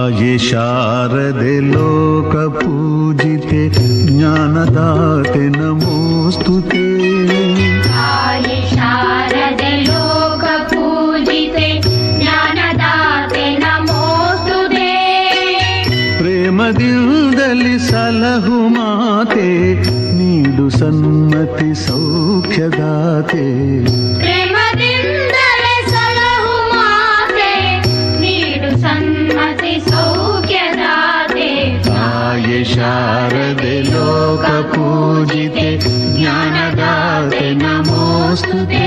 ತಾಯಿ ಶಾರದೆ ಲೋಕ ಪೂಜಿತೆ ಜ್ಞಾನದಾತೆ ನಮೋಸ್ತುತೆ. ತಾಯಿ ಶಾರದೆ ಲೋಕ ಪೂಜಿತೆ ಜ್ಞಾನದಾತೆ ನಮೋಸ್ತುತೆ. ಪ್ರೇಮದಿಂದಲಿ ಸಲಹು ಮಾತೆ ನೀಡು ಸನ್ಮತಿ ಸೌಖ್ಯದಾತೆ. ಪ್ರೇಮದಿಂದಲೇ ಸಲಹು ಮಾತೆ ನೀಡು ಸನ್ಮತಿ ಸೌಖ್ಯದಾತೆ. ತಾಯಿ ಶಾರದೆ ಲೋಕ ಪೂಜಿತೆ ಜ್ಞಾನದಾತೆ ನಮೋಸ್ತುತೆ.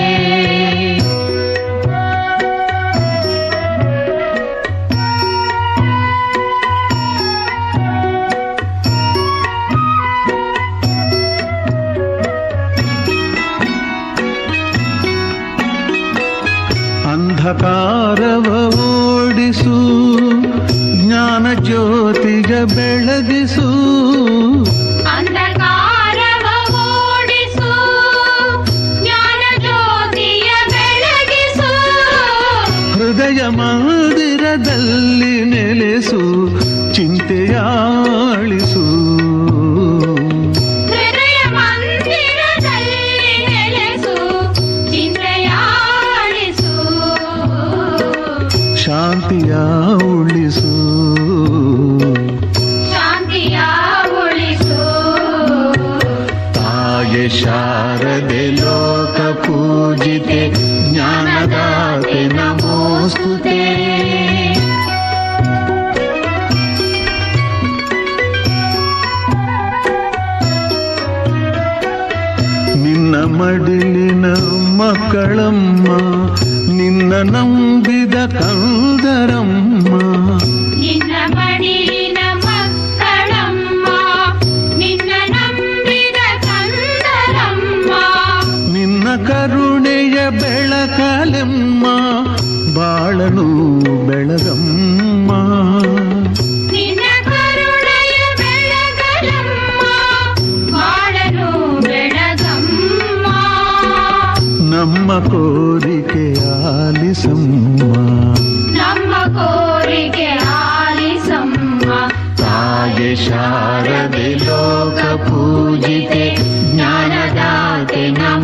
ಅಂಧಕಾರವ ಓಡಿಸು ಜ್ಞಾನ ಜ್ಯೋತಿಗ ಬೆಳಗಿಸು. ಅಂಧಕಾರವ ಓಡಿಸು ಜ್ಞಾನ ಜ್ಯೋತಿಯ ಬೆಳಗಿಸು. ಹೃದಯ ಮಂದಿರದಲ್ಲಿ ನೆಲೆಸು ಚಿಂತೆಯಾಳಿಸು. ಹೃದಯ ಮಂದಿರದಲ್ಲಿ ನೆಲೆಸು ಚಿಂತೆಯಾಳಿಸು. ಶಾಂತಿಯ ಉಳಿಸು ಶಾಂತಿಯ ಉಳಿಸು. ತಾಯಿ ಶಾರದೆ ಲೋಕ ಪೂಜಿತೆ ಜ್ಞಾನದಾತೆ ನಮೋಸ್ತುತೆ. ನಿನ್ನ ಮಡಿಲಿನ ಮಕ್ಕಳಮ್ಮ ನಿನ್ನ ನಂಬಿದ ಕಂದರಮ್ಮ. ನಿನ್ನ ಮಡಿಲಿನ ಮಕ್ಕಳಮ್ಮ ನಿನ್ನ ನಂಬಿದ ಕಂದರಮ್ಮ. ನಿನ್ನ ಕರುಣೆಯ ಬೆಳಕಲೆಮ್ಮ ಬಾಳನು ಬೆಳಗಮ್ಮ. ನಿನ್ನ ಕರುಣೆಯ ಬೆಳಗಲಮ್ಮ ಬಾಳನು ಬೆಳಗಮ್ಮ. ನಮ್ಮ ಕೋರಿಕೆ ಆಲಿಸಮ್ಮ. ನಮ್ಮ ಕೋರಿಕೆ ಆಲಿಸಮ್ಮ. ತಾಯಿ ಶಾರದೆ ಲೋಕ ಪೂಜಿತೆ ಜ್ಞಾನದಾತೆ ನಮೋಸ್ತುತೆ.